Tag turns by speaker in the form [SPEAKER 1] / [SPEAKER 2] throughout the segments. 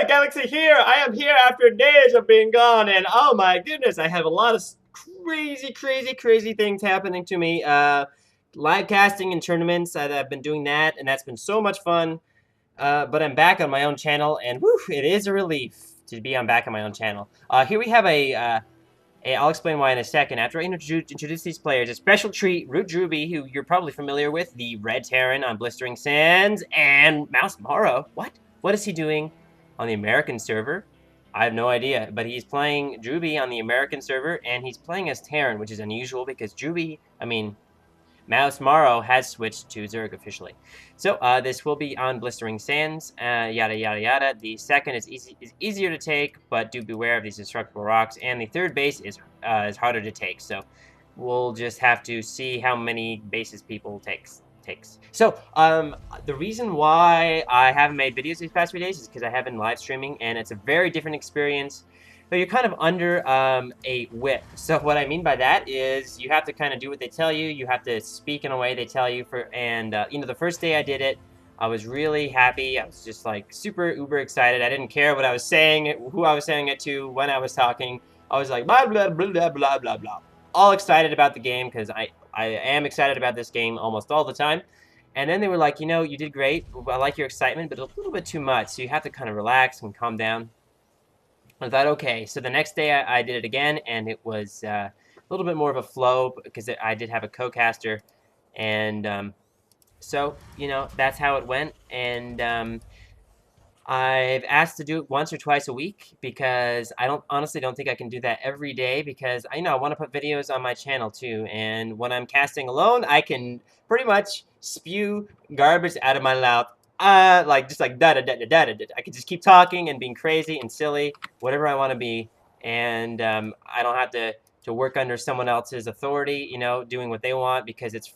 [SPEAKER 1] Galaxy here! I am here after days of being gone, and oh my goodness, I have a lot of crazy things happening to me. Live casting and tournaments, I've been doing that, and that's been so much fun. But I'm back on my own channel, and whew, it is a relief to be back on my own channel. Here we have I'll explain why in a second. After I introduce these players, a special treat, Drewbie, who you're probably familiar with, the Red Terran on Blistering Sands, and Mouse Morrow. What? What is he doing on the American server? I have no idea, but he's playing Drewbie on the American server, and he's playing as Terran, which is unusual because Mouse Morrow has switched to Zerg officially. So this will be on Blistering Sands, yada yada yada. The second is easier to take, but do beware of these destructible rocks. And the third base is harder to take. So we'll just have to see how many bases people takes. So the reason why I haven't made videos these past few days is because I have been live streaming, and it's a very different experience. So you're kind of under a whip. So what I mean by that is you have to kind of do what they tell you. You have to speak in a way they tell you. The first day I did it, I was really happy. I was just like super uber excited. I didn't care what I was saying, who I was saying it to, when I was talking. I was like blah blah blah blah blah blah blah. All excited about the game because I am excited about this game almost all the time. And then they were like, you did great. I like your excitement, but a little bit too much. So you have to kind of relax and calm down. I thought, okay. So the next day I did it again, and it was a little bit more of a flow because I did have a co-caster. And so, that's how it went. And I've asked to do it once or twice a week because I honestly don't think I can do that every day because I want to put videos on my channel too. And when I'm casting alone, I can pretty much spew garbage out of my mouth. Just like da da da da da da. I can just keep talking and being crazy and silly, whatever I want to be, and I don't have to work under someone else's authority, doing what they want because it's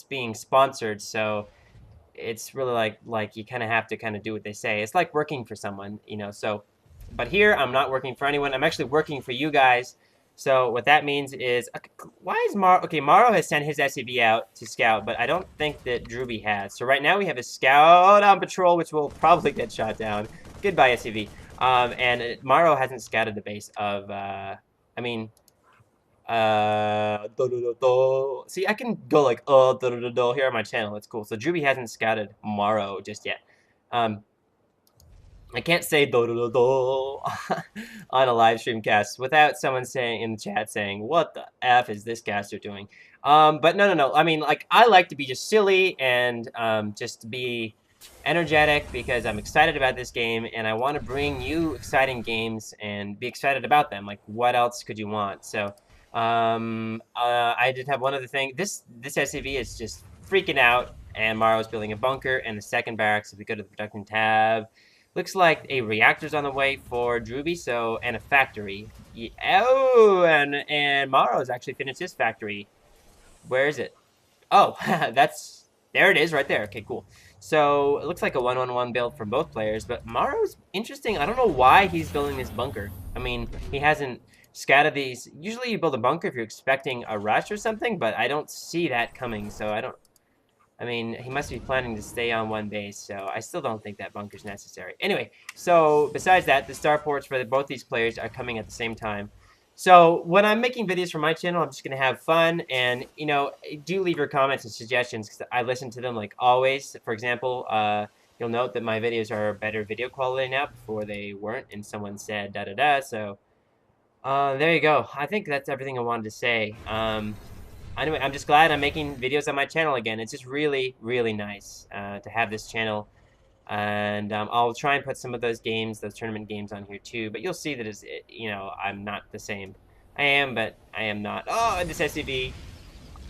[SPEAKER 1] being sponsored, so it's really like you kind of have to kind of do what they say. It's like working for someone, So, but here I'm not working for anyone. I'm actually working for you guys. So what that means is, why is Morrow... Okay, Morrow has sent his SCV out to scout, but I don't think that Drewbie has. So right now we have a scout on patrol, which will probably get shot down. Goodbye, SCV. And Morrow hasn't scouted the base of... See, I can go like, here on my channel. It's cool. So Drewbie hasn't scouted Morrow just yet. I can't say on a live stream cast without someone saying in the chat saying, what the F is this caster doing? But no. I mean, I like to be just silly and just be energetic because I'm excited about this game and I want to bring you exciting games and be excited about them. Like, what else could you want? So, I did have one other thing. This SCV is just freaking out, and Morrow's building a bunker and the second barracks. If we go to the production tab, looks like a reactor's on the way for Drewbie, and a factory. And Morrow's actually finished his factory. Where is it? Oh, there it is right there. Okay, cool. So it looks like a 1-1-1 build from both players, but Morrow's interesting. I don't know why he's building this bunker. I mean, he hasn't scattered these. Usually you build a bunker if you're expecting a rush or something, but I don't see that coming, so he must be planning to stay on one base, so I still don't think that bunker's necessary. Anyway, so besides that, the starports for both these players are coming at the same time. So when I'm making videos for my channel, I'm just going to have fun, and, do leave your comments and suggestions, because I listen to them like always. For example, you'll note that my videos are better video quality now. Before they weren't, and someone said da-da-da, so there you go. I think that's everything I wanted to say. Anyway, I'm just glad I'm making videos on my channel again. It's just really, really nice to have this channel. And I'll try and put some of those tournament games on here too. But you'll see that I'm not the same. I am, but I am not. Oh, this SCV.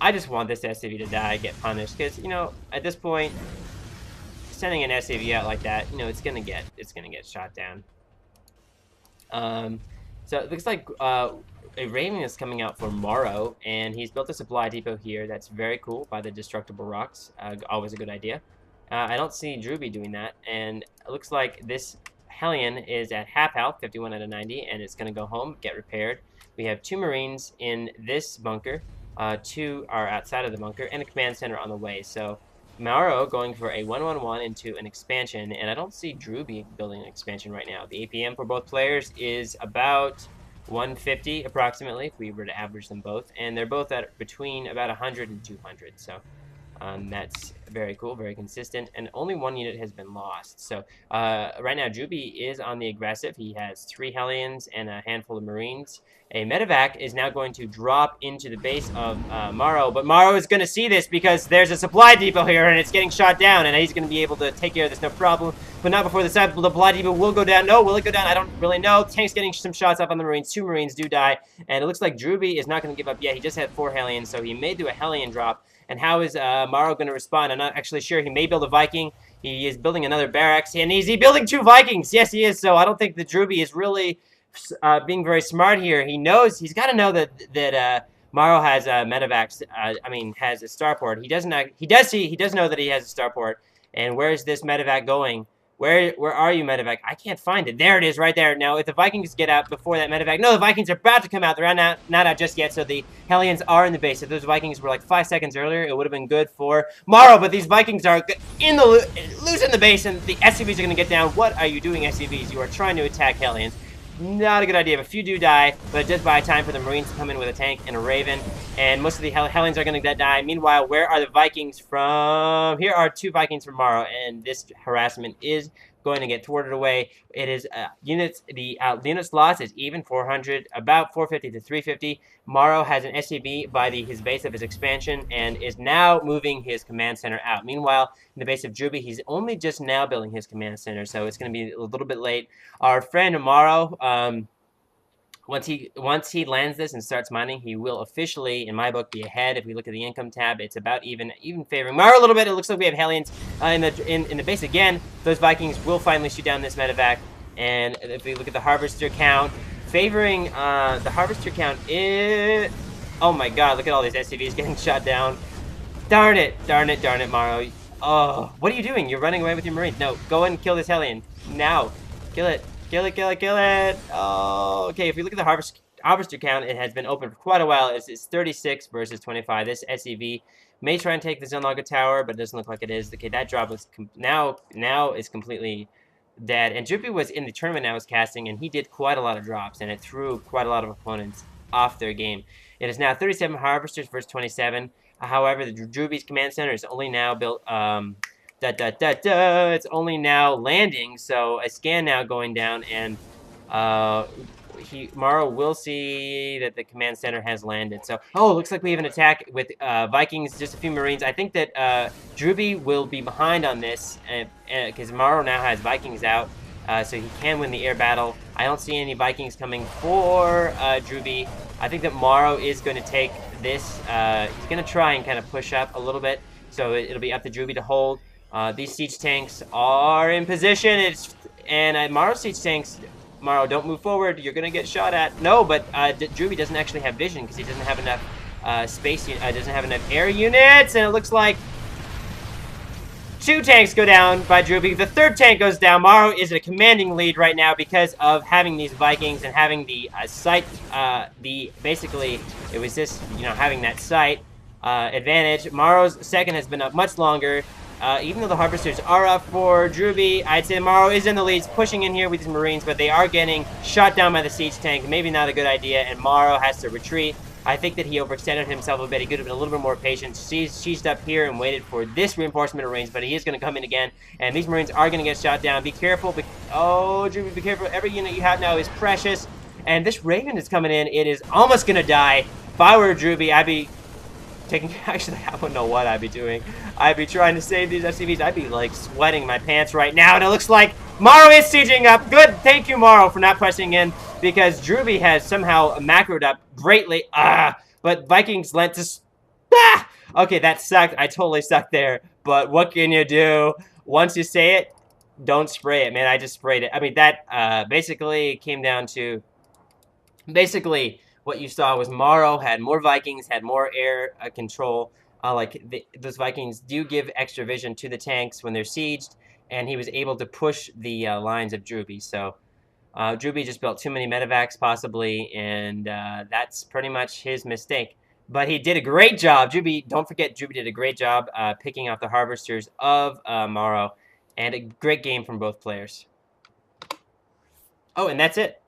[SPEAKER 1] I just want this SCV to die, get punished. Because, at this point, sending an SCV out like that, it's gonna get shot down. So it looks like a Raven is coming out for Morrow, and he's built a supply depot here. That's very cool by the destructible rocks. Always a good idea. I don't see Drewbie doing that, and it looks like this Hellion is at half health, 51 out of 90, and it's going to go home, get repaired. We have 2 Marines in this bunker. 2 are outside of the bunker, and a command center on the way. So Morrow going for a 1-1-1 into an expansion, and I don't see Drewbie building an expansion right now. The APM for both players is about 150 approximately, if we were to average them both, and they're both at between about 100 and 200, so that's very cool, very consistent, and only one unit has been lost. So right now, Drewbie is on the aggressive. He has 3 Hellions and a handful of Marines. A medevac is now going to drop into the base of Morrow, but Morrow is going to see this because there's a supply depot here, and it's getting shot down, and he's going to be able to take care of this, no problem. But not before the supply depot will go down. No, will it go down? I don't really know. Tank's getting some shots off on the Marines. 2 Marines do die, and it looks like Drewbie is not going to give up yet. He just had 4 Hellions, so he may do a Hellion drop. And how is Morrow going to respond? I'm not actually sure. He may build a Viking. He is building another barracks. And is he building 2 Vikings? Yes, he is. So I don't think the Drewbie is really being very smart here. He knows, he's got to know that Morrow has medevacs. Has a starport. He does know that he has a starport. And where is this medevac going? Where are you, medevac? I can't find it. There it is, right there. Now, if the Vikings get out before that medevac... No, the Vikings are about to come out. They're not out just yet, so the Hellions are in the base. If those Vikings were like 5 seconds earlier, it would have been good for Morrow, but these Vikings are loose in the base, and the SCVs are going to get down. What are you doing, SCVs? You are trying to attack Hellions. Not a good idea. A few do die, but it does buy time for the Marines to come in with a tank and a Raven, and most of the Hellions are going to die. Meanwhile, where are the Vikings from? Here are 2 Vikings from Morrow, and this harassment is going to get thwarted away. It is units. The units lost is even 400, about 450 to 350. Morrow has an SCV by his base of his expansion and is now moving his command center out. Meanwhile, in the base of Drewbie, he's only just now building his command center, so it's going to be a little bit late. Our friend Morrow, once he lands this and starts mining, he will officially, in my book, be ahead. If we look at the income tab, it's about even favoring Morrow a little bit. It looks like we have Hellions in the base again. Those Vikings will finally shoot down this medevac. And if we look at the harvester count, favoring the harvester count is... Oh my god, look at all these SCVs getting shot down. Darn it, Morrow. Oh, what are you doing? You're running away with your Marines. No, go and kill this Hellion. Now. Kill it. Kill it. Oh, okay, if we look at the harvester count, it has been open for quite a while. It's 36 versus 25. This SCV may try and take the Zenlaga Tower, but it doesn't look like it is. Okay, that drop is now is completely dead. And Drewbie was in the tournament I was casting, and he did quite a lot of drops, and it threw quite a lot of opponents off their game. It is now 37 harvesters versus 27. However, the Drewbie's command center is only now built... It's only now landing, so a scan now going down, and Morrow will see that the command center has landed. So, oh, looks like we have an attack with Vikings, just a few Marines. I think that Drewbie will be behind on this, because Morrow now has Vikings out, so he can win the air battle. I don't see any Vikings coming for Drewbie. I think that Morrow is going to take this. He's going to try and kind of push up a little bit, so it'll be up to Drewbie to hold. These siege tanks are in position. Morrow siege tanks, Morrow, don't move forward. You're gonna get shot at. No, but Drewbie doesn't actually have vision because he doesn't have enough doesn't have enough air units, and it looks like 2 tanks go down by Drewbie. The 3rd tank goes down. Morrow is in a commanding lead right now because of having these Vikings and having the site. Basically, it was just having that site advantage. Morrow's 2nd has been up much longer. Even though the harvesters are up for Drewbie, I'd say Morrow is in the lead, pushing in here with his Marines, but they are getting shot down by the siege tank. Maybe not a good idea, and Morrow has to retreat. I think that he overextended himself a bit. He could have been a little bit more patient. She's up here and waited for this reinforcement of Marines, but he is going to come in again, and these Marines are going to get shot down. Be careful. Oh, Drewbie, be careful. Every unit you have now is precious, and this Raven is coming in. It is almost going to die. If I were Drewbie, I'd be... Actually, I don't know what I'd be doing. I'd be trying to save these SCVs. I'd be, like, sweating my pants right now. And it looks like Morrow is sieging up. Good. Thank you, Morrow, for not pressing in. Because Drewbie has somehow macroed up greatly. But Vikings lent to... Okay, that sucked. I totally sucked there. But what can you do? Once you say it, don't spray it, man. I just sprayed it. I mean, that basically came down to... Basically... What you saw was Morrow had more Vikings, had more air control. Those Vikings do give extra vision to the tanks when they're sieged, and he was able to push the lines of Drewbie. So Drewbie just built too many medevacs, possibly, and that's pretty much his mistake. But he did a great job. Drewbie, don't forget, Drewbie did a great job picking out the Harvesters of Morrow. And a great game from both players. Oh, and that's it.